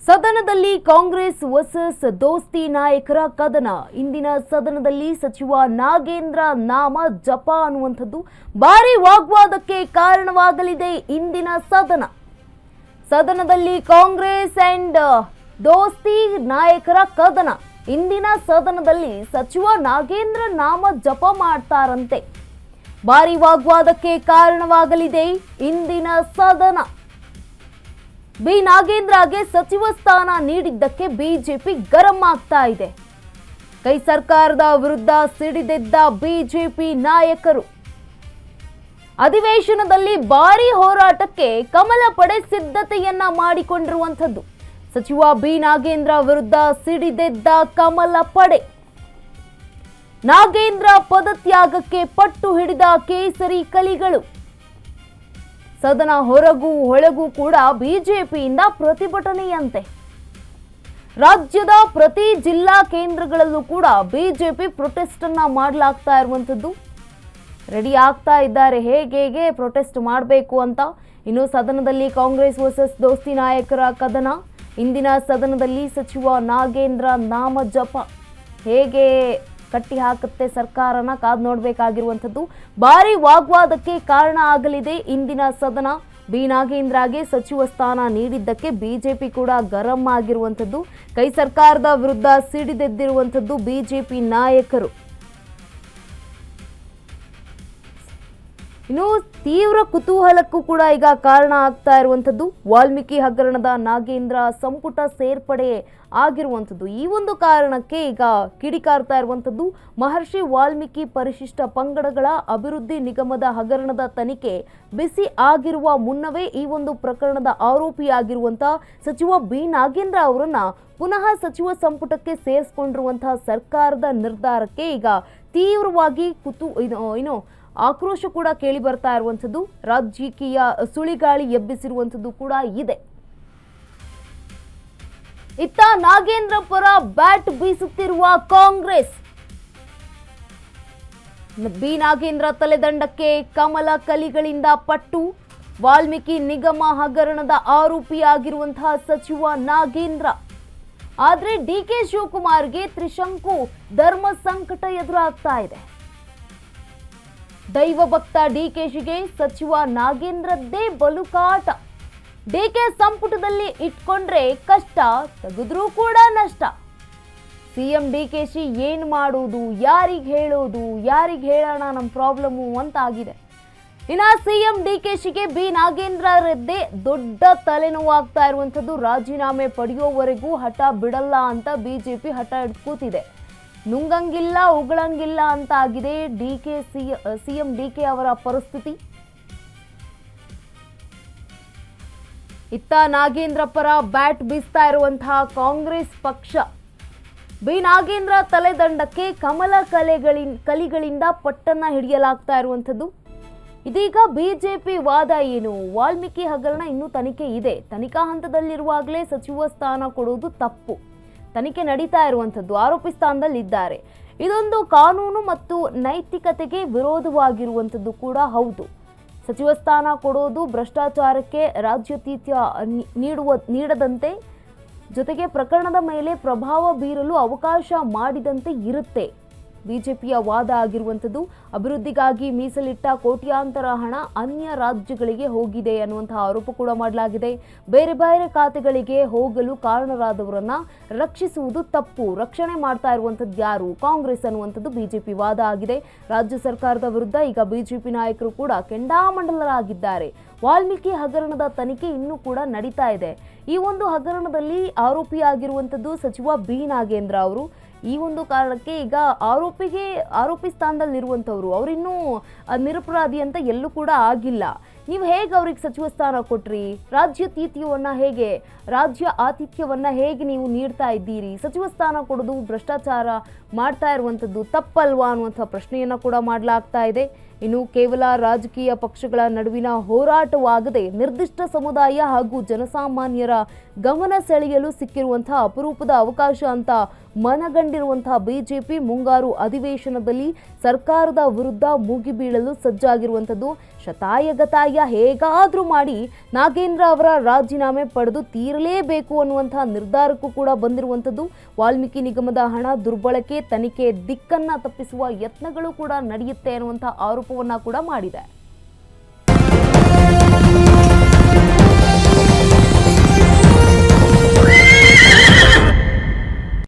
ಸದನದಲ್ಲಿ ಕಾಂಗ್ರೆಸ್ ವರ್ಸಸ್ ದೋಸ್ತಿ ನಾಯಕರ ಕದನ. ಇಂದಿನ ಸದನದಲ್ಲಿ ಸಚಿವ ನಾಗೇಂದ್ರ ನಾಮ ಜಪ ಅನ್ನುವಂಥದ್ದು ಭಾರಿ ವಾಗ್ವಾದಕ್ಕೆ ಕಾರಣವಾಗಲಿದೆ. ಇಂದಿನ ಸದನದಲ್ಲಿ ಕಾಂಗ್ರೆಸ್ ಅಂಡ್ ದೋಸ್ತಿ ನಾಯಕರ ಕದನ. ಇಂದಿನ ಸದನದಲ್ಲಿ ಸಚಿವ ನಾಗೇಂದ್ರ ನಾಮ ಜಪ ಮಾಡ್ತಾರಂತೆ. ಭಾರಿ ವಾಗ್ವಾದಕ್ಕೆ ಕಾರಣವಾಗಲಿದೆ ಇಂದಿನ ಸದನ. ಬಿ ನಾಗೇಂದ್ರಗೆ ಸಚಿವ ಸ್ಥಾನ ನೀಡಿದ್ದಕ್ಕೆ ಬಿಜೆಪಿ ಗರಂ ಆಗ್ತಾ ಇದೆ. ಕೈ ಸರ್ಕಾರದ ವಿರುದ್ಧ ಸಿಡಿದೆದ್ದ ಬಿಜೆಪಿ ನಾಯಕರು ಅಧಿವೇಶನದಲ್ಲಿ ಭಾರಿ ಹೋರಾಟಕ್ಕೆ ಕಮಲ ಪಡೆ ಸಿದ್ಧತೆಯನ್ನ ಮಾಡಿಕೊಂಡಿರುವಂಥದ್ದು. ಸಚಿವ ಬಿ ನಾಗೇಂದ್ರ ವಿರುದ್ಧ ಸಿಡಿದೆದ್ದ ಕಮಲ ಪಡೆ. ನಾಗೇಂದ್ರ ಪದತ್ಯಾಗಕ್ಕೆ ಪಟ್ಟು ಹಿಡಿದ ಕೇಸರಿ ಕಲಿಗಳು. ಸದನ ಹೊರಗೂ ಒಳಗೂ ಕೂಡ ಬಿಜೆಪಿಯಿಂದ ಪ್ರತಿಭಟನೆಯಂತೆ. ರಾಜ್ಯದ ಪ್ರತಿ ಜಿಲ್ಲಾ ಕೇಂದ್ರಗಳಲ್ಲೂ ಕೂಡ ಬಿಜೆಪಿ ಪ್ರೊಟೆಸ್ಟ್ ಅನ್ನ ಮಾಡಲಾಗ್ತಾ ಇರುವಂತದ್ದು. ರೆಡಿ ಆಗ್ತಾ ಇದ್ದಾರೆ ಹೇಗೆ ಪ್ರೊಟೆಸ್ಟ್ ಮಾಡಬೇಕು ಅಂತ. ಇನ್ನು ಸದನದಲ್ಲಿ ಕಾಂಗ್ರೆಸ್ ವರ್ಸಸ್ ದೋಸ್ತಿ ನಾಯಕರ ಕದನ. ಇಂದಿನ ಸದನದಲ್ಲಿ ಸಚಿವ ನಾಗೇಂದ್ರ ನಾಮ ಜಪ ಹೇಗೆ ಕಟ್ಟಿ ಹಾಕುತ್ತೆ ಸರ್ಕಾರನ ಕಾದು ನೋಡಬೇಕಾಗಿರುವಂಥದ್ದು. ಭಾರಿ ವಾಗ್ವಾದಕ್ಕೆ ಕಾರಣ ಆಗಲಿದೆ ಇಂದಿನ ಸದನ. ಬಿ ನಾಗೇಂದ್ರಗೆ ಸಚಿವ ಸ್ಥಾನ ನೀಡಿದ್ದಕ್ಕೆ ಬಿಜೆಪಿ ಕೂಡ ಗರಂ ಆಗಿರುವಂಥದ್ದು. ಕೈ ಸರ್ಕಾರದ ವಿರುದ್ಧ ಸಿಡಿದೆದ್ದಿರುವಂಥದ್ದು ಬಿಜೆಪಿ ನಾಯಕರು. ಇನ್ನು ತೀವ್ರ ಕುತೂಹಲಕ್ಕೂ ಕೂಡ ಈಗ ಕಾರಣ ಆಗ್ತಾ ಇರುವಂಥದ್ದು ವಾಲ್ಮೀಕಿ ಹಗರಣದ ನಾಗೇಂದ್ರ ಸಂಪುಟ ಸೇರ್ಪಡೆ ಆಗಿರುವಂಥದ್ದು. ಈ ಒಂದು ಕಾರಣಕ್ಕೆ ಈಗ ಕಿಡಿಕಾರ್ತಾ ಇರುವಂಥದ್ದು ಮಹರ್ಷಿ ವಾಲ್ಮೀಕಿ ಪರಿಶಿಷ್ಟ ಪಂಗಡಗಳ ಅಭಿವೃದ್ಧಿ ನಿಗಮದ ಹಗರಣದ ತನಿಖೆ ಬಿಸಿ ಆಗಿರುವ ಮುನ್ನವೇ ಈ ಒಂದು ಪ್ರಕರಣದ ಆರೋಪಿಯಾಗಿರುವಂತಹ ಸಚಿವ ಬಿ ನಾಗೇಂದ್ರ ಅವರನ್ನ ಪುನಃ ಸಚಿವ ಸಂಪುಟಕ್ಕೆ ಸೇರಿಸಿಕೊಂಡಿರುವಂತಹ ಸರ್ಕಾರದ ನಿರ್ಧಾರಕ್ಕೆ ಈಗ ತೀವ್ರವಾಗಿ ಆಕ್ರೋಶ ಕೂಡ ಕೇಳಿ ಬರ್ತಾ ಇರುವಂಥದ್ದು. ರಾಜಕೀಯ ಸುಳಿಗಾಳಿ ಎಬ್ಬಿಸಿರುವಂಥದ್ದು ಕೂಡ ಇದೆ. ಇತ್ತ ನಾಗೇಂದ್ರ ಪರ ಬ್ಯಾಟ್ ಬೀಸುತ್ತಿರುವ ಕಾಂಗ್ರೆಸ್. ಬಿ ನಾಗೇಂದ್ರ ತಲೆದಂಡಕ್ಕೆ ಕಮಲ ಕಲಿಗಳಿಂದ ಪಟ್ಟು. ವಾಲ್ಮೀಕಿ ನಿಗಮ ಹಗರಣದ ಆರೋಪಿಯಾಗಿರುವಂತಹ ಸಚಿವ ನಾಗೇಂದ್ರ. ಆದ್ರೆ ಡಿಕೆ ಶಿವಕುಮಾರ್ಗೆ ತ್ರಿಶಂಕು ಧರ್ಮ ಸಂಕಟ ಎದುರಾಗ್ತಾ ಇದೆ. ದೈವ ಭಕ್ತ ಡಿಕೆಶಿಗೆ ಸಚಿವ ನಾಗೇಂದ್ರದ್ದೇ ಬಲುಕಾಟ. ಡಿಕೆ ಸಂಪುಟದಲ್ಲಿ ಇಟ್ಕೊಂಡ್ರೆ ಕಷ್ಟ, ತೆಗೆದ್ರೂ ಕೂಡ ನಷ್ಟ. ಸಿಎಂ ಡಿಕೆಶಿ ಏನ್ ಮಾಡುವುದು, ಯಾರಿಗೆ ಹೇಳೋದು, ಯಾರಿಗೆ ಹೇಳೋಣ ನಮ್ಮ ಪ್ರಾಬ್ಲಮ್ಮು ಅಂತ ಆಗಿದೆ. ಇನ್ನ ಸಿಎಂ ಡಿಕೆಶಿಗೆ ಬಿ ನಾಗೇಂದ್ರರದ್ದೇ ದೊಡ್ಡ ತಲೆನೋವಾಗ್ತಾ ಇರುವಂಥದ್ದು. ರಾಜೀನಾಮೆ ಪಡೆಯೋವರೆಗೂ ಹಠ ಬಿಡಲ್ಲ ಅಂತ ಬಿಜೆಪಿ ಹಠ ಹಿಡಿದು ಕೂತಿದೆ. ನುಂಗಂಗಿಲ್ಲ ಉಗಳಂಗಿಲ್ಲ ಅಂತ ಆಗಿದೆ ಸಿಎಂ ಡಿಕೆ ಅವರ ಪರಿಸ್ಥಿತಿ. ಇತ್ತ ನಾಗೇಂದ್ರ ಪರ ಬ್ಯಾಟ್ ಬೀಸ್ತಾ ಇರುವಂತಹ ಕಾಂಗ್ರೆಸ್ ಪಕ್ಷ. ಬಿ ನಾಗೇಂದ್ರ ತಲೆದಂಡಕ್ಕೆ ಕಮಲ ಕಲಿಗಳಿಂದ ಪಟ್ಟನ್ನ ಹಿಡಿಯಲಾಗ್ತಾ ಇರುವಂಥದ್ದು. ಇದೀಗ ಬಿಜೆಪಿ ವಾದ ಏನು? ವಾಲ್ಮೀಕಿ ಹಗರಣ ಇನ್ನೂ ತನಿಖೆ ಇದೆ. ತನಿಖಾ ಹಂತದಲ್ಲಿರುವಾಗಲೇ ಸಚಿವ ಸ್ಥಾನ ಕೊಡುವುದು ತಪ್ಪು. ತನಿಖೆ ನಡೀತಾ ಇರುವಂಥದ್ದು. ಆರೋಪಿ ಸ್ಥಾನದಲ್ಲಿ ಇದ್ದಾರೆ. ಇದೊಂದು ಕಾನೂನು ಮತ್ತು ನೈತಿಕತೆಗೆ ವಿರೋಧವಾಗಿರುವಂಥದ್ದು ಕೂಡ ಹೌದು. ಸಚಿವ ಸ್ಥಾನ ಕೊಡೋದು ಭ್ರಷ್ಟಾಚಾರಕ್ಕೆ ರಾಜ್ಯಾತಿಥ್ಯ ನೀಡದಂತೆ, ಜೊತೆಗೆ ಪ್ರಕರಣದ ಮೇಲೆ ಪ್ರಭಾವ ಬೀರಲು ಅವಕಾಶ ಮಾಡಿದಂತೆ ಇರುತ್ತೆ. ಬಿಜೆಪಿಯ ವಾದ ಆಗಿರುವಂಥದ್ದು. ಅಭಿವೃದ್ಧಿಗಾಗಿ ಮೀಸಲಿಟ್ಟ ಕೋಟ್ಯಾಂತರ ಹಣ ಅನ್ಯ ರಾಜ್ಯಗಳಿಗೆ ಹೋಗಿದೆ ಅನ್ನುವಂತಹ ಆರೋಪ ಕೂಡ ಮಾಡಲಾಗಿದೆ. ಬೇರೆ ಬೇರೆ ಖಾತೆಗಳಿಗೆ ಹೋಗಲು ಕಾರಣರಾದವರನ್ನ ರಕ್ಷಿಸುವುದು ತಪ್ಪು. ರಕ್ಷಣೆ ಮಾಡ್ತಾ ಇರುವಂಥದ್ದು ಯಾರು? ಕಾಂಗ್ರೆಸ್ ಅನ್ನುವಂಥದ್ದು ಬಿಜೆಪಿ ವಾದ ಆಗಿದೆ. ರಾಜ್ಯ ಸರ್ಕಾರದ ವಿರುದ್ಧ ಈಗ ಬಿಜೆಪಿ ನಾಯಕರು ಕೂಡ ಕೆಂಡಾಮಂಡಲರಾಗಿದ್ದಾರೆ. ವಾಲ್ಮೀಕಿ ಹಗರಣದ ತನಿಖೆ ಇನ್ನೂ ಕೂಡ ನಡೀತಾ ಇದೆ. ಈ ಒಂದು ಹಗರಣದಲ್ಲಿ ಆರೋಪಿಯಾಗಿರುವಂಥದ್ದು ಸಚಿವ ಬಿ ನಾಗೇಂದ್ರ ಅವರು. ಈ ಒಂದು ಕಾರಣಕ್ಕೆ ಈಗ ಆರೋಪಿ ಸ್ಥಾನದಲ್ಲಿರುವಂಥವ್ರು ಅವರಿನ್ನೂ ನಿರಪರಾಧಿ ಅಂತ ಎಲ್ಲೂ ಕೂಡ ಆಗಿಲ್ಲ. ನೀವು ಹೇಗೆ ಅವ್ರಿಗೆ ಸಚಿವ ಸ್ಥಾನ ಕೊಟ್ರಿ? ರಾಜ್ಯ ಆತಿಥ್ಯವನ್ನ ಹೇಗೆ ನೀವು ನೀಡ್ತಾ ಇದ್ದೀರಿ? ಸಚಿವ ಸ್ಥಾನ ಕೊಡೋದು ಭ್ರಷ್ಟಾಚಾರ ಮಾಡ್ತಾ ಇರುವಂಥದ್ದು ತಪ್ಪಲ್ವಾ ಅನ್ನುವಂಥ ಪ್ರಶ್ನೆಯನ್ನ ಕೂಡ ಮಾಡಲಾಗ್ತಾ ಇದೆ. ಇನ್ನು ಕೇವಲ ರಾಜಕೀಯ ಪಕ್ಷಗಳ ನಡುವಿನ ಹೋರಾಟವಾಗದೆ ನಿರ್ದಿಷ್ಟ ಸಮುದಾಯ ಹಾಗೂ ಜನಸಾಮಾನ್ಯರ ಗಮನ ಸೆಳೆಯಲು ಸಿಕ್ಕಿರುವಂತಹ ಅಪರೂಪದ ಅವಕಾಶ ಅಂತ ಮನಗಂಡಿರುವಂತಹ ಬಿಜೆಪಿ ಮುಂಗಾರು ಅಧಿವೇಶನದಲ್ಲಿ ಸರ್ಕಾರದ ವಿರುದ್ಧ ಮುಗಿಬೀಳಲು ಸಜ್ಜಾಗಿರುವಂಥದ್ದು. ಶತಾಯಗತಾಯ ಹೇಗಾದ್ರೂ ಮಾಡಿ ನಾಗೇಂದ್ರ ಅವರ ರಾಜೀನಾಮೆ ಪಡೆದು ತೀರಲೇಬೇಕು ಅನ್ನುವಂತಹ ನಿರ್ಧಾರಕ್ಕೂ ಕೂಡ ಬಂದಿರುವಂಥದ್ದು. ವಾಲ್ಮೀಕಿ ನಿಗಮದ ಹಣ ದುರ್ಬಳಕೆ ತನಿಖೆ ದಿಕ್ಕನ್ನ ತಪ್ಪಿಸುವ ಯತ್ನಗಳು ಕೂಡ ನಡೆಯುತ್ತೆ ಅನ್ನುವಂತಹ ಆರೋಪವನ್ನ ಕೂಡ ಮಾಡಿದೆ.